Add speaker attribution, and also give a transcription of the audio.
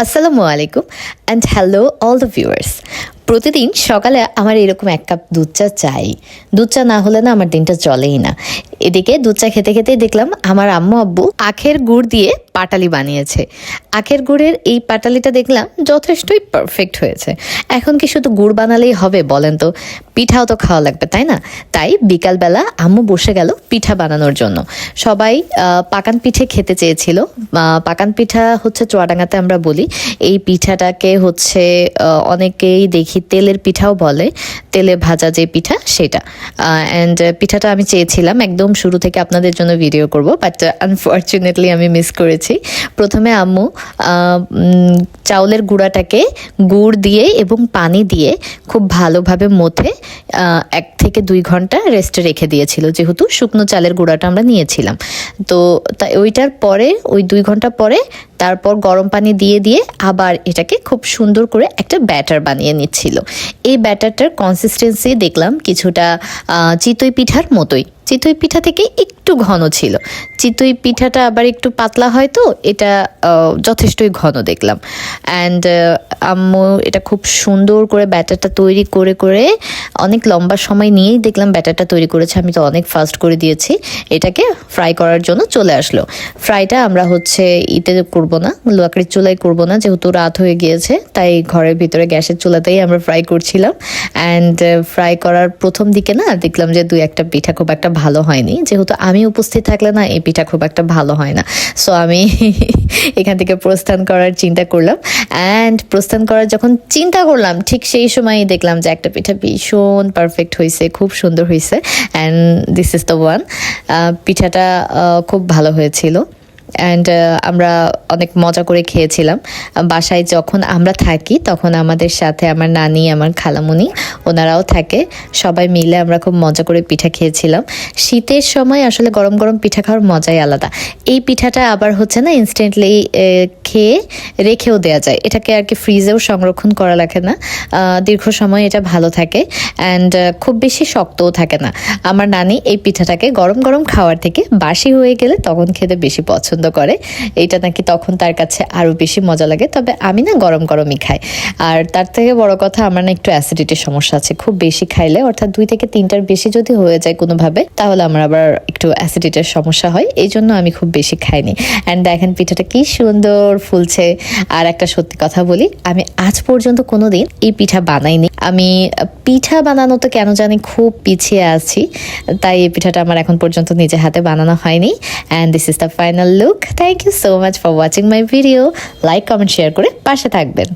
Speaker 1: আসসালামু আলাইকুম and hello all the viewers. প্রতিদিন সকালে আমার এরকম এক কাপ দুধ চা চাই। দুধ চা না হলে না আমার দিনটা চলেই না। এদিকে দুধ চা খেতে খেতেই দেখলাম আমার আম্মু আব্বু আখের গুড় দিয়ে পাটালি বানিয়েছে। আখের গুড়ের এই পাটালিটা দেখলাম যথেষ্টই পারফেক্ট হয়েছে। এখন কি শুধু গুড় বানালেই হবে বলেন তো? পিঠাও তো খাওয়া লাগবে, তাই না? তাই বিকালবেলা আম্মু বসে গেল পিঠা বানানোর জন্য। সবাই পাকান পিঠে খেতে চেয়েছিল। পাকান পিঠা হচ্ছে চুয়াডাঙ্গাতে আমরা বলি। এই পিঠাটাকে হচ্ছে অনেকেই দেখি তেলের পিঠাও বলে, তেলে ভাজা যে পিঠা সেটা। অ্যান্ড পিঠাটা আমি চেয়েছিলাম একদম শুরু থেকে আপনাদের জন্য ভিডিও করব, বাট আনফর্চুনেটলি আমি মিস করেছি। প্রথমে আম্মু চাউলের গুঁড়াটাকে গুড় দিয়ে এবং পানি দিয়ে খুব ভালোভাবে মথে 1 থেকে 2 ঘন্টা রেস্টে রেখে দিয়েছিল, যেহেতু শুকনো চালের গুঁড়াটা আমরা নিয়েছিলাম। তো ওইটার পরে ওই 2 ঘন্টা পরে তারপর গরম পানি দিয়ে দিয়ে আবার এটাকে খুব সুন্দর করে একটা ব্যাটার বানিয়ে নিচ্ছিল। এই ব্যাটারটার কনসিস্টেন্সি দেখলাম কিছুটা চিতই পিঠার মতোই। চিতই পিঠা থেকে একটু ঘন ছিল। চিতই পিঠাটা আবার একটু পাতলা হয়, তো এটা যথেষ্টই ঘন দেখলাম। অ্যান্ড আম্মু এটা খুব সুন্দর করে ব্যাটারটা তৈরি করে করে অনেক লম্বা সময় নিয়েই দেখলাম ব্যাটারটা তৈরি করেছে। আমি তো অনেক ফাস্ট করে দিয়েছি। এটাকে ফ্রাই করার জন্য চলে আসলো। ফ্রাইটা আমরা হচ্ছে ইতে করব না, লাকড়ির চুলায় করব না, যেহেতু রাত হয়ে গিয়েছে। তাই ঘরের ভিতরে গ্যাসের চুলাতেই আমরা ফ্রাই করছিলাম। অ্যান্ড ফ্রাই করার প্রথম দিকে না দেখলাম যে 2-1টা পিঠা খুব একটা ভালো হয়নি, যেহেতু আমি উপস্থিত থাকলে না এই পিঠা খুব একটা ভালো হয় না। সো আমি এখান থেকে প্রস্থান করার চিন্তা করলাম। অ্যান্ড প্রস্থান করার যখন চিন্তা করলাম ঠিক সেই সময়ই দেখলাম যে একটা পিঠা ভীষণ পারফেক্ট হয়েছে, খুব সুন্দর হয়েছে। And this is the one. পিঠাটা খুব ভালো হয়েছিল। অ্যান্ড আমরা অনেক মজা করে খেয়েছিলাম। বাসায় যখন আমরা থাকি তখন আমাদের সাথে আমার নানি, আমার খালামুনি ওনারাও থাকে। সবাই মিলে আমরা খুব মজা করে পিঠা খেয়েছিলাম। শীতের সময় আসলে গরম গরম পিঠা খাওয়ার মজাই আলাদা। এই পিঠাটা আবার হচ্ছে না ইনস্ট্যান্টলি খেয়ে রেখেও দেওয়া যায়, এটাকে আর কি ফ্রিজেও সংরক্ষণ করা লাগে না। দীর্ঘ সময় এটা ভালো থাকে অ্যান্ড খুব বেশি শক্তও থাকে না। আমার নানি এই পিঠাটাকে গরম গরম খাওয়ার থেকে বাসি হয়ে গেলে তখন খেতে বেশি পছন্দ করে। এইটা নাকি তখন তার কাছে আরো বেশি মজা লাগে। তবে আমি না গরম গরমই খাই। আর তার থেকে বড় কথা, আমার না একটু অ্যাসিডিটির সমস্যা আছে। খুব বেশি খাইলে, অর্থাৎ 2 থেকে 3টার বেশি যদি হয়ে যায় কোনোভাবে, তাহলে আমার আবার একটু অ্যাসিডিটির সমস্যা হয়। এই জন্য আমি খুব বেশি খাইনি। অ্যান্ড দেখেন পিঠাটা কি সুন্দর ফুলছে। আর একটা সত্যি কথা বলি, আমি আজ পর্যন্ত কোনোদিন এই পিঠা বানাইনি। আমি পিঠা বানানো তো কেন জানি খুব পিছিয়ে আছি, তাই এই পিঠাটা আমার এখন পর্যন্ত নিজে হাতে বানানো হয়নি। And this is the final look. Thank you so much for watching my video. Like, comment, share করে পাশে থাকবেন।